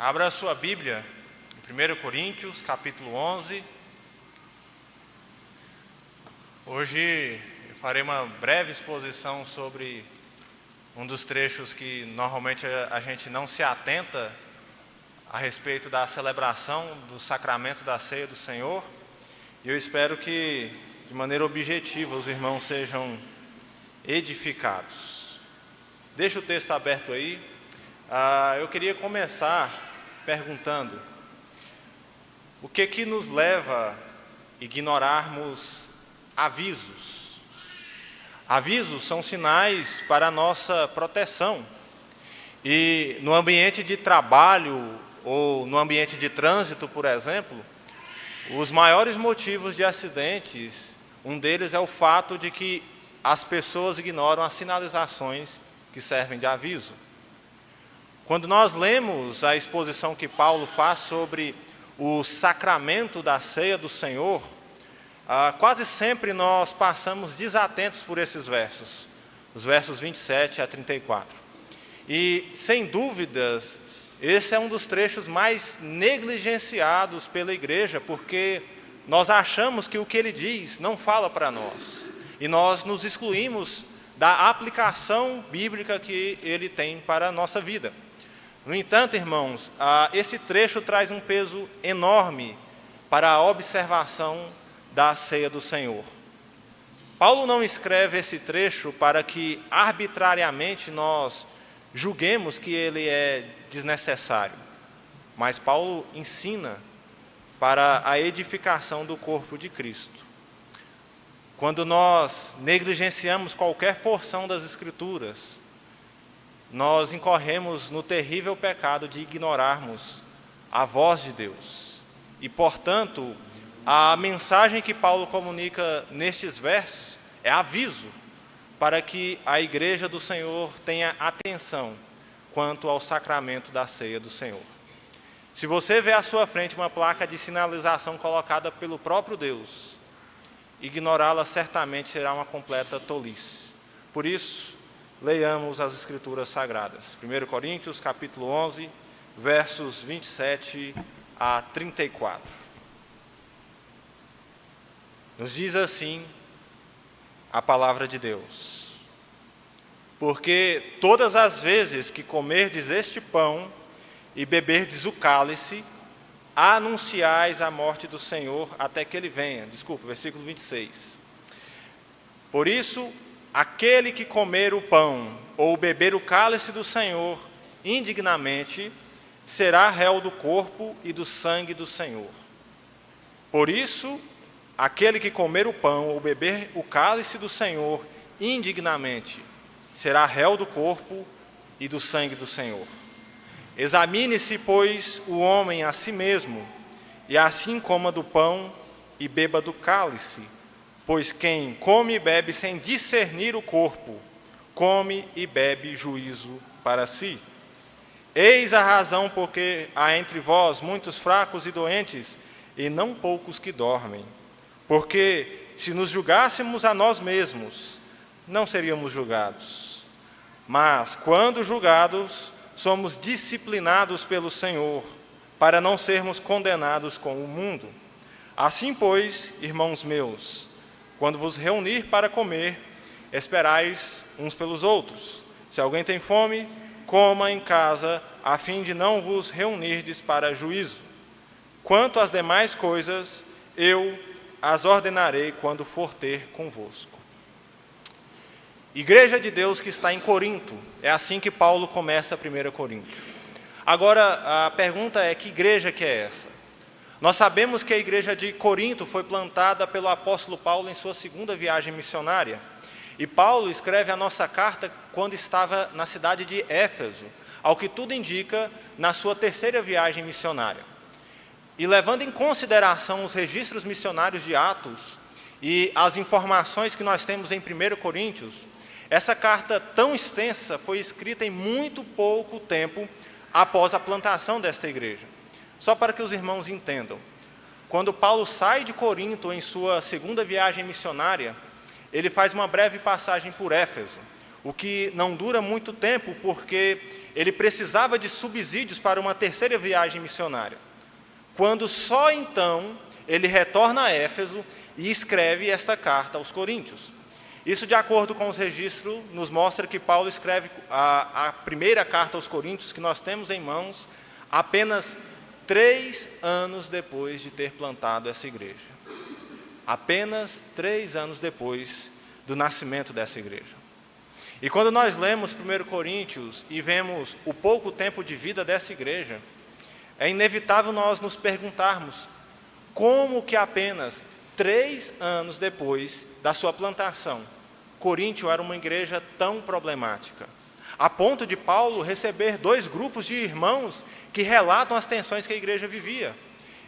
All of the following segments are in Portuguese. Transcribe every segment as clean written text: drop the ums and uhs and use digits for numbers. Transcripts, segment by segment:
Abra a sua Bíblia em 1 Coríntios, capítulo 11. Hoje eu farei uma breve exposição sobre um dos trechos que normalmente a gente não se atenta a respeito da celebração do sacramento da ceia do Senhor. E eu espero que, de maneira objetiva, os irmãos sejam edificados. Deixa o texto aberto aí. Eu queria começar perguntando: o que nos leva a ignorarmos avisos? Avisos são sinais para a nossa proteção. E no ambiente de trabalho ou no ambiente de trânsito, por exemplo, os maiores motivos de acidentes, um deles é o fato de que as pessoas ignoram as sinalizações que servem de aviso. Quando nós lemos a exposição que Paulo faz sobre o sacramento da ceia do Senhor, quase sempre nós passamos desatentos por esses versos, os versos 27 a 34. E, sem dúvidas, esse é um dos trechos mais negligenciados pela igreja, porque nós achamos que o que ele diz não fala para nós, e nós nos excluímos da aplicação bíblica que ele tem para a nossa vida. No entanto, irmãos, esse trecho traz um peso enorme para a observação da ceia do Senhor. Paulo não escreve esse trecho para que arbitrariamente nós julguemos que ele é desnecessário, mas Paulo ensina para a edificação do corpo de Cristo. Quando nós negligenciamos qualquer porção das Escrituras, nós incorremos no terrível pecado de ignorarmos a voz de Deus. E, portanto, a mensagem que Paulo comunica nestes versos é aviso para que a igreja do Senhor tenha atenção quanto ao sacramento da ceia do Senhor. Se você vê à sua frente uma placa de sinalização colocada pelo próprio Deus, ignorá-la certamente será uma completa tolice. Por isso, leiamos as Escrituras Sagradas. 1 Coríntios, capítulo 11, versos 27 a 34. Nos diz assim a palavra de Deus: porque todas as vezes que comerdes este pão e beberdes o cálice, anunciais a morte do Senhor até que ele venha. Versículo 26. Por isso, aquele que comer o pão ou beber o cálice do Senhor indignamente, será réu do corpo e do sangue do Senhor. Por isso, aquele que comer o pão ou beber o cálice do Senhor indignamente, será réu do corpo e do sangue do Senhor. Examine-se, pois, o homem a si mesmo, e assim coma do pão e beba do cálice. Pois quem come e bebe sem discernir o corpo, come e bebe juízo para si. Eis a razão porque há entre vós muitos fracos e doentes, e não poucos que dormem. Porque se nos julgássemos a nós mesmos, não seríamos julgados. Mas, quando julgados, somos disciplinados pelo Senhor, para não sermos condenados com o mundo. Assim, pois, irmãos meus, quando vos reunir para comer, esperais uns pelos outros. Se alguém tem fome, coma em casa, a fim de não vos reunirdes para juízo. Quanto às demais coisas, eu as ordenarei quando for ter convosco. Igreja de Deus que está em Corinto, é assim que Paulo começa 1 Coríntios. Agora, a pergunta é: que igreja que é essa? Nós sabemos que a igreja de Corinto foi plantada pelo apóstolo Paulo em sua segunda viagem missionária. E Paulo escreve a nossa carta quando estava na cidade de Éfeso, ao que tudo indica, na sua terceira viagem missionária. E levando em consideração os registros missionários de Atos e as informações que nós temos em 1 Coríntios, essa carta tão extensa foi escrita em muito pouco tempo após a plantação desta igreja. Só para que os irmãos entendam, quando Paulo sai de Corinto em sua segunda viagem missionária, ele faz uma breve passagem por Éfeso, o que não dura muito tempo, porque ele precisava de subsídios para uma terceira viagem missionária, quando só então ele retorna a Éfeso e escreve esta carta aos Coríntios. Isso, de acordo com os registros, nos mostra que Paulo escreve a primeira carta aos Coríntios que nós temos em mãos apenas 3 anos depois de ter plantado essa igreja. Apenas 3 anos depois do nascimento dessa igreja. E quando nós lemos 1 Coríntios e vemos o pouco tempo de vida dessa igreja, é inevitável nós nos perguntarmos como que apenas 3 anos depois da sua plantação, Coríntio era uma igreja tão problemática, a ponto de Paulo receber 2 grupos de irmãos que relatam as tensões que a igreja vivia,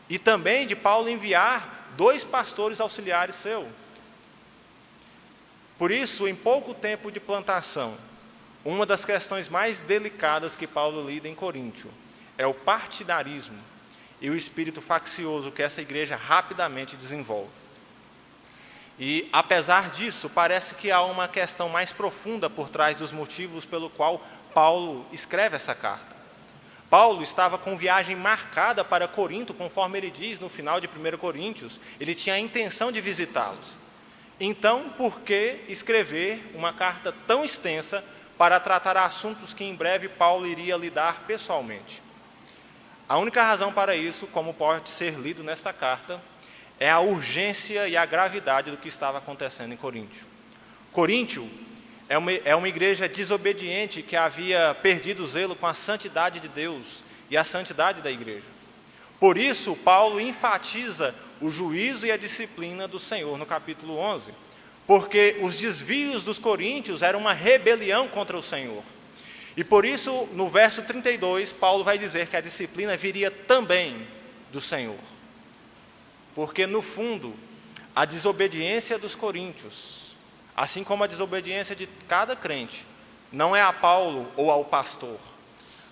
e também de Paulo enviar 2 pastores auxiliares seus. Por isso, em pouco tempo de plantação, uma das questões mais delicadas que Paulo lida em Coríntio é o partidarismo e o espírito faccioso que essa igreja rapidamente desenvolve. E, apesar disso, parece que há uma questão mais profunda por trás dos motivos pelo qual Paulo escreve essa carta. Paulo estava com viagem marcada para Corinto, conforme ele diz no final de 1 Coríntios, ele tinha a intenção de visitá-los. Então, por que escrever uma carta tão extensa para tratar assuntos que em breve Paulo iria lidar pessoalmente? A única razão para isso, como pode ser lido nesta carta, é a urgência e a gravidade do que estava acontecendo em Coríntio. Coríntio é uma igreja desobediente que havia perdido o zelo com a santidade de Deus e a santidade da igreja. Por isso, Paulo enfatiza o juízo e a disciplina do Senhor no capítulo 11, porque os desvios dos coríntios eram uma rebelião contra o Senhor. E por isso, no verso 32, Paulo vai dizer que a disciplina viria também do Senhor. Porque, no fundo, a desobediência dos coríntios, assim como a desobediência de cada crente, não é a Paulo ou ao pastor,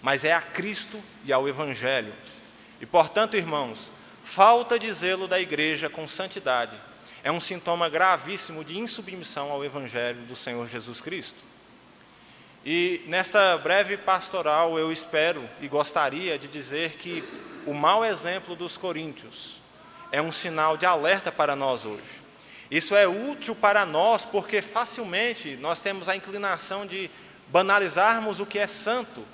mas é a Cristo e ao Evangelho. E, portanto, irmãos, falta de zelo da igreja com santidade é um sintoma gravíssimo de insubmissão ao Evangelho do Senhor Jesus Cristo. E nesta breve pastoral eu espero e gostaria de dizer que o mau exemplo dos coríntios é um sinal de alerta para nós hoje. Isso é útil para nós porque facilmente nós temos a inclinação de banalizarmos o que é santo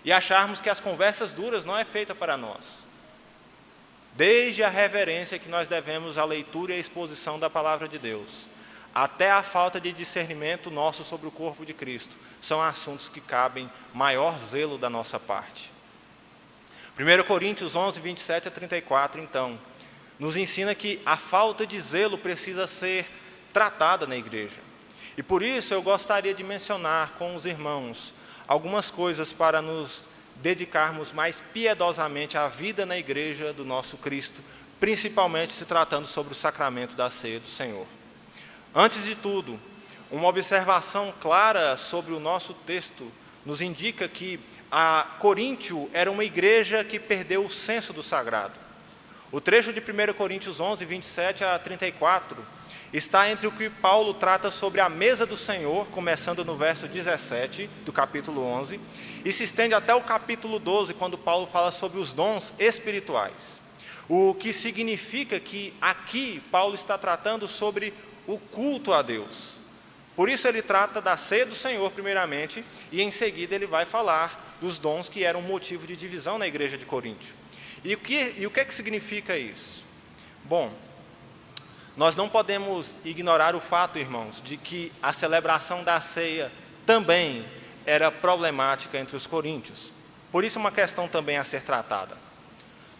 e acharmos que as conversas duras não é feita para nós. Desde a reverência que nós devemos à leitura e à exposição da palavra de Deus, até a falta de discernimento nosso sobre o corpo de Cristo, são assuntos que cabem maior zelo da nossa parte. 1 Coríntios 11, 27 a 34, então, nos ensina que a falta de zelo precisa ser tratada na igreja. E por isso eu gostaria de mencionar com os irmãos algumas coisas para nos dedicarmos mais piedosamente à vida na igreja do nosso Cristo, principalmente se tratando sobre o sacramento da ceia do Senhor. Antes de tudo, uma observação clara sobre o nosso texto nos indica que a Coríntio era uma igreja que perdeu o senso do sagrado. O trecho de 1 Coríntios 11, 27 a 34, está entre o que Paulo trata sobre a mesa do Senhor, começando no verso 17 do capítulo 11, e se estende até o capítulo 12, quando Paulo fala sobre os dons espirituais. O que significa que aqui Paulo está tratando sobre o culto a Deus. Por isso ele trata da ceia do Senhor primeiramente, e em seguida ele vai falar dos dons que eram motivo de divisão na igreja de Coríntio. E o que significa isso? Bom, nós não podemos ignorar o fato, irmãos, de que a celebração da ceia também era problemática entre os coríntios. Por isso, uma questão também a ser tratada.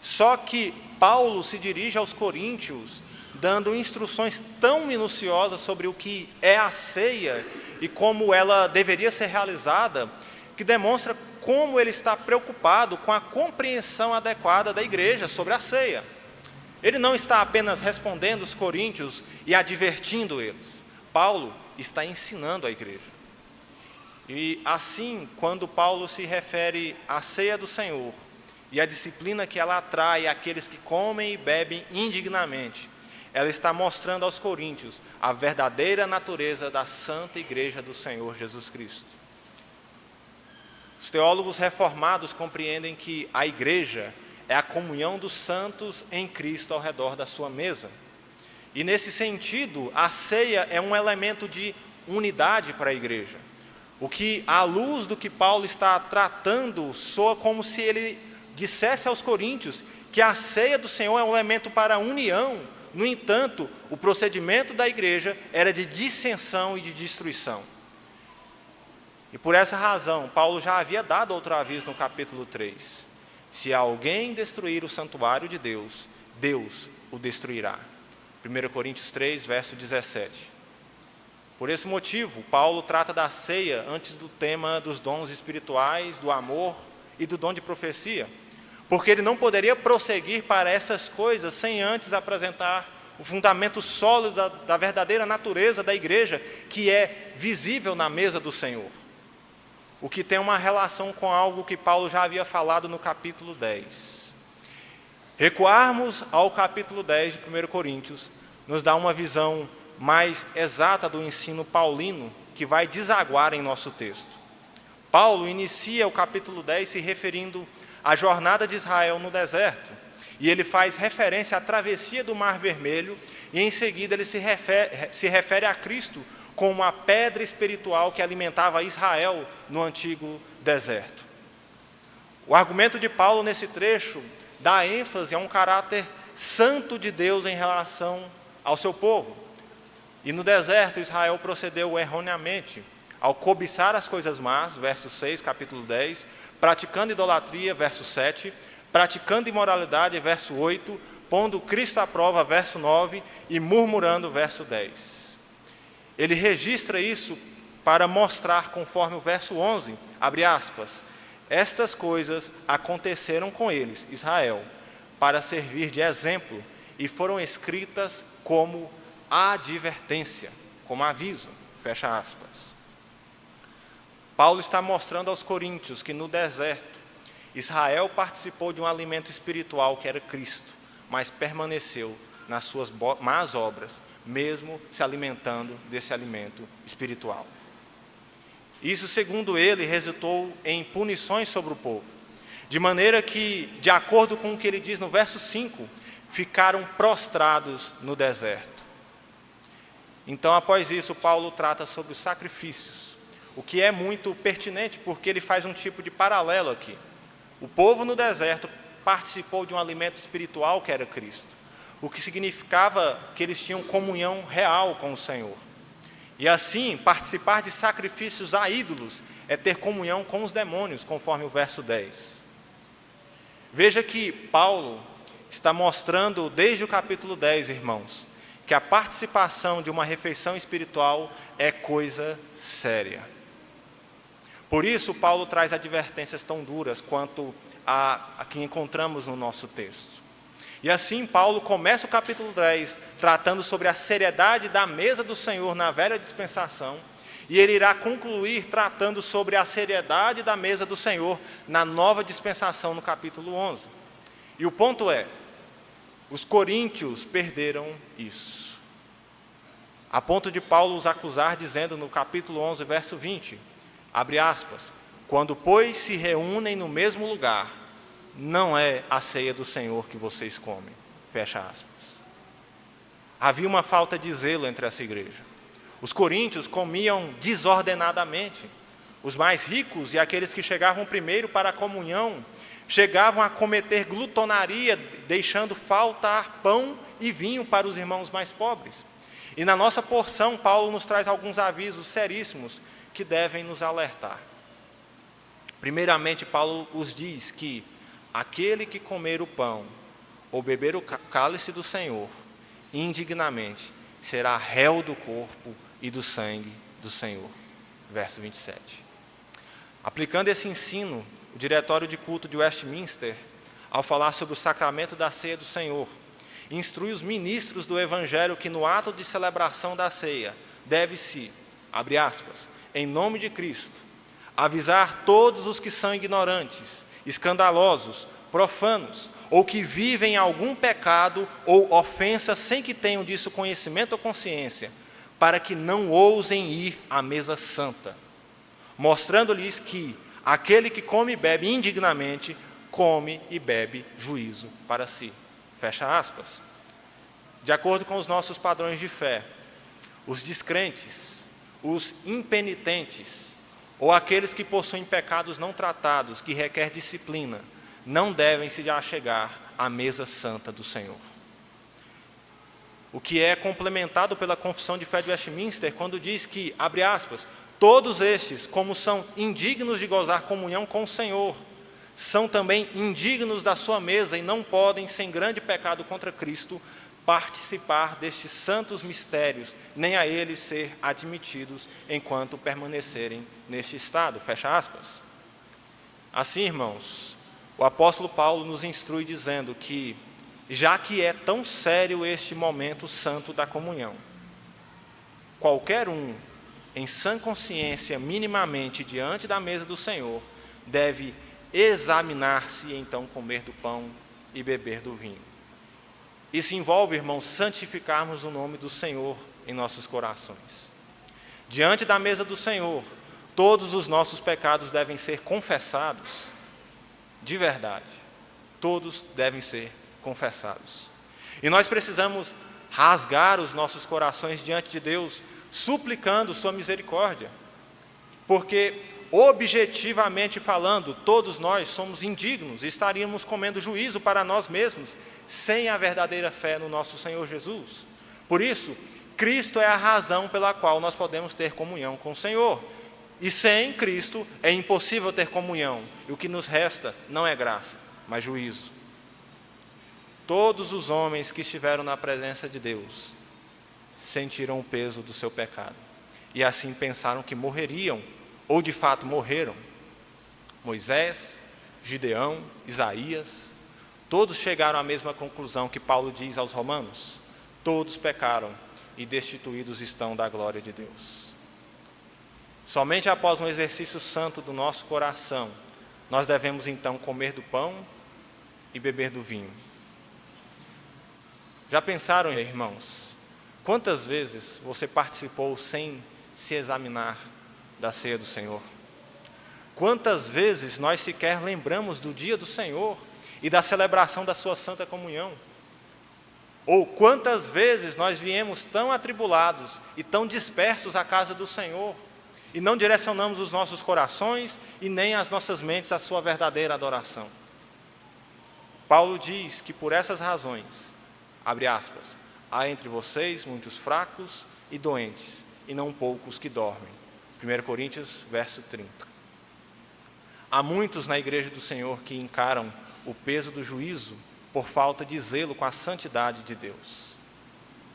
Só que Paulo se dirige aos coríntios dando instruções tão minuciosas sobre o que é a ceia e como ela deveria ser realizada, que demonstra como ele está preocupado com a compreensão adequada da igreja sobre a ceia. Ele não está apenas respondendo os coríntios e advertindo eles. Paulo está ensinando a igreja. E assim, quando Paulo se refere à ceia do Senhor e à disciplina que ela atrai àqueles que comem e bebem indignamente, ela está mostrando aos coríntios a verdadeira natureza da santa igreja do Senhor Jesus Cristo. Os teólogos reformados compreendem que a igreja é a comunhão dos santos em Cristo ao redor da sua mesa. E nesse sentido, a ceia é um elemento de unidade para a igreja. O que, à luz do que Paulo está tratando, soa como se ele dissesse aos coríntios que a ceia do Senhor é um elemento para a união. No entanto, o procedimento da igreja era de dissensão e de destruição. E por essa razão, Paulo já havia dado outro aviso no capítulo 3. Se alguém destruir o santuário de Deus, Deus o destruirá. 1 Coríntios 3, verso 17. Por esse motivo, Paulo trata da ceia antes do tema dos dons espirituais, do amor e do dom de profecia, porque ele não poderia prosseguir para essas coisas sem antes apresentar o fundamento sólido da verdadeira natureza da igreja, que é visível na mesa do Senhor. O que tem uma relação com algo que Paulo já havia falado no capítulo 10. Recuarmos ao capítulo 10 de 1 Coríntios nos dá uma visão mais exata do ensino paulino que vai desaguar em nosso texto. Paulo inicia o capítulo 10 se referindo à jornada de Israel no deserto, e ele faz referência à travessia do Mar Vermelho, e em seguida ele se refere a Cristo como a pedra espiritual que alimentava Israel no antigo deserto. O argumento de Paulo nesse trecho dá ênfase a um caráter santo de Deus em relação ao seu povo. E no deserto Israel procedeu erroneamente ao cobiçar as coisas más, verso 6, capítulo 10, praticando idolatria, verso 7, praticando imoralidade, verso 8, pondo Cristo à prova, verso 9, e murmurando, verso 10. Ele registra isso para mostrar, conforme o verso 11, abre aspas, estas coisas aconteceram com eles, Israel, para servir de exemplo, e foram escritas como advertência, como aviso, fecha aspas. Paulo está mostrando aos coríntios que no deserto, Israel participou de um alimento espiritual que era Cristo, mas permaneceu nas suas más obras, mesmo se alimentando desse alimento espiritual. Isso, segundo ele, resultou em punições sobre o povo, de maneira que, de acordo com o que ele diz no verso 5, ficaram prostrados no deserto. Então, após isso, Paulo trata sobre os sacrifícios, o que é muito pertinente, porque ele faz um tipo de paralelo aqui. O povo no deserto participou de um alimento espiritual que era Cristo, o que significava que eles tinham comunhão real com o Senhor. E assim, participar de sacrifícios a ídolos é ter comunhão com os demônios, conforme o verso 10. Veja que Paulo está mostrando desde o capítulo 10, irmãos, que a participação de uma refeição espiritual é coisa séria. Por isso, Paulo traz advertências tão duras quanto a que encontramos no nosso texto. E assim, Paulo começa o capítulo 10 tratando sobre a seriedade da mesa do Senhor na velha dispensação, e ele irá concluir tratando sobre a seriedade da mesa do Senhor na nova dispensação no capítulo 11. E o ponto é, os coríntios perderam isso. A ponto de Paulo os acusar dizendo no capítulo 11, verso 20, abre aspas, quando, pois, se reúnem no mesmo lugar, não é a ceia do Senhor que vocês comem, fecha aspas. Havia uma falta de zelo entre essa igreja. Os coríntios comiam desordenadamente. Os mais ricos e aqueles que chegavam primeiro para a comunhão, chegavam a cometer glutonaria, deixando faltar pão e vinho para os irmãos mais pobres. E na nossa porção, Paulo nos traz alguns avisos seríssimos que devem nos alertar. Primeiramente, Paulo os diz que aquele que comer o pão ou beber o cálice do Senhor indignamente será réu do corpo e do sangue do Senhor. Verso 27. Aplicando esse ensino, o Diretório de Culto de Westminster, ao falar sobre o sacramento da ceia do Senhor, instrui os ministros do Evangelho que no ato de celebração da ceia deve-se, abre aspas, em nome de Cristo, avisar todos os que são ignorantes, escandalosos, profanos, ou que vivem algum pecado ou ofensa sem que tenham disso conhecimento ou consciência, para que não ousem ir à mesa santa, mostrando-lhes que aquele que come e bebe indignamente, come e bebe juízo para si. Fecha aspas. De acordo com os nossos padrões de fé, os descrentes, os impenitentes, ou aqueles que possuem pecados não tratados, que requer disciplina, não devem se achegar à mesa santa do Senhor. O que é complementado pela Confissão de Fé de Westminster, quando diz que, abre aspas, todos estes, como são indignos de gozar comunhão com o Senhor, são também indignos da sua mesa e não podem, sem grande pecado contra Cristo, participar destes santos mistérios, nem a eles ser admitidos enquanto permanecerem neste estado. Fecha aspas. Assim, irmãos, o apóstolo Paulo nos instrui dizendo que, já que é tão sério este momento santo da comunhão, qualquer um, em sã consciência, minimamente diante da mesa do Senhor, deve examinar-se e então comer do pão e beber do vinho. Isso envolve, irmãos, santificarmos o nome do Senhor em nossos corações. Diante da mesa do Senhor, todos os nossos pecados devem ser confessados, de verdade. Todos devem ser confessados. E nós precisamos rasgar os nossos corações diante de Deus, suplicando sua misericórdia. Porque, objetivamente falando, todos nós somos indignos e estaríamos comendo juízo para nós mesmos, sem a verdadeira fé no nosso Senhor Jesus. Por isso, Cristo é a razão pela qual nós podemos ter comunhão com o Senhor. E sem Cristo é impossível ter comunhão. E o que nos resta não é graça, mas juízo. Todos os homens que estiveram na presença de Deus sentiram o peso do seu pecado. E assim pensaram que morreriam, ou de fato morreram. Moisés, Gideão, Isaías, todos chegaram à mesma conclusão que Paulo diz aos Romanos: todos pecaram e destituídos estão da glória de Deus. Somente após um exercício santo do nosso coração, nós devemos então comer do pão e beber do vinho. Já pensaram, irmãos, quantas vezes você participou sem se examinar da ceia do Senhor? Quantas vezes nós sequer lembramos do dia do Senhor e da celebração da sua santa comunhão? Ou quantas vezes nós viemos tão atribulados e tão dispersos à casa do Senhor e não direcionamos os nossos corações e nem as nossas mentes à sua verdadeira adoração? Paulo diz que por essas razões, abre aspas, há entre vocês muitos fracos e doentes, e não poucos que dormem. 1 Coríntios, verso 30. Há muitos na igreja do Senhor que encaram o peso do juízo por falta de zelo com a santidade de Deus.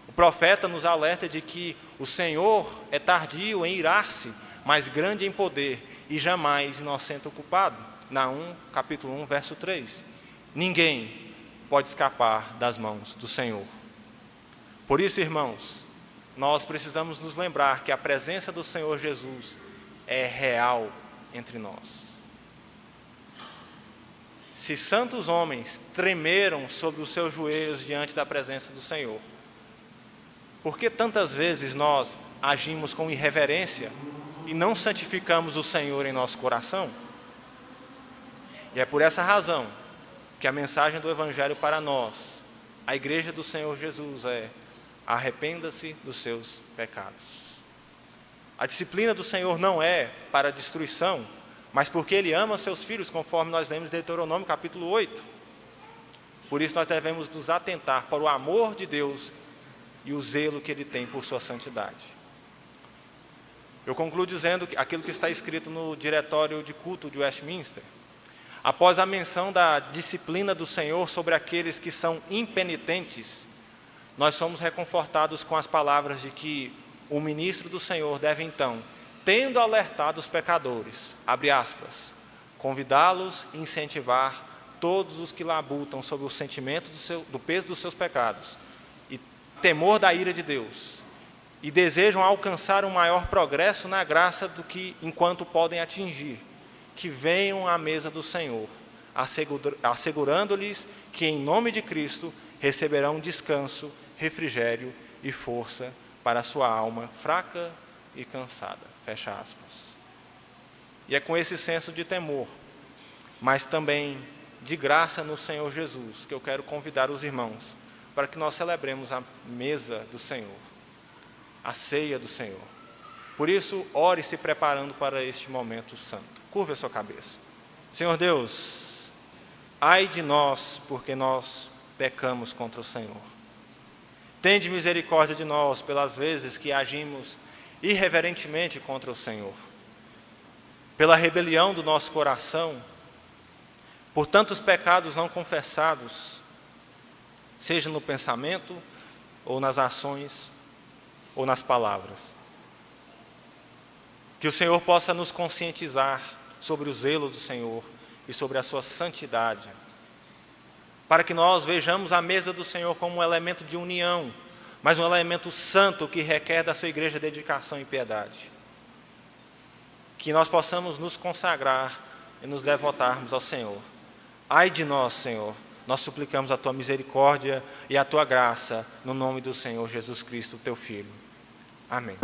O profeta nos alerta de que o Senhor é tardio em irar-se, mas grande em poder e jamais inocente ou culpado. Naum, capítulo 1, verso 3. Ninguém pode escapar das mãos do Senhor. Por isso, irmãos, nós precisamos nos lembrar que a presença do Senhor Jesus é real entre nós. Se santos homens tremeram sobre os seus joelhos diante da presença do Senhor, por que tantas vezes nós agimos com irreverência e não santificamos o Senhor em nosso coração? E é por essa razão que a mensagem do Evangelho para nós, a igreja do Senhor Jesus, é: arrependa-se dos seus pecados. A disciplina do Senhor não é para a destruição, mas porque Ele ama seus filhos, conforme nós lemos em Deuteronômio capítulo 8. Por isso nós devemos nos atentar para o amor de Deus e o zelo que Ele tem por sua santidade. Eu concluo dizendo aquilo que está escrito no diretório de culto de Westminster. Após a menção da disciplina do Senhor sobre aqueles que são impenitentes, nós somos reconfortados com as palavras de que o ministro do Senhor deve então, tendo alertado os pecadores, abre aspas, convidá-los e incentivar todos os que labutam sob o sentimento do peso dos seus pecados e temor da ira de Deus, e desejam alcançar um maior progresso na graça do que enquanto podem atingir, que venham à mesa do Senhor, assegurando-lhes que em nome de Cristo receberão descanso, refrigério e força para a sua alma fraca e cansada. Fecha aspas. E é com esse senso de temor, mas também de graça no Senhor Jesus, que eu quero convidar os irmãos para que nós celebremos a mesa do Senhor, a ceia do Senhor. Por isso, ore se preparando para este momento santo. Curva a sua cabeça. Senhor Deus, ai de nós, porque nós pecamos contra o Senhor. Tende misericórdia de nós pelas vezes que agimos irreverentemente contra o Senhor, pela rebelião do nosso coração, por tantos pecados não confessados, seja no pensamento, ou nas ações, ou nas palavras. Que o Senhor possa nos conscientizar sobre o zelo do Senhor e sobre a sua santidade, para que nós vejamos a mesa do Senhor como um elemento de união, mas um elemento santo que requer da sua igreja dedicação e piedade. Que nós possamos nos consagrar e nos devotarmos ao Senhor. Ai de nós, Senhor, nós suplicamos a Tua misericórdia e a Tua graça, no nome do Senhor Jesus Cristo, Teu Filho. Amém.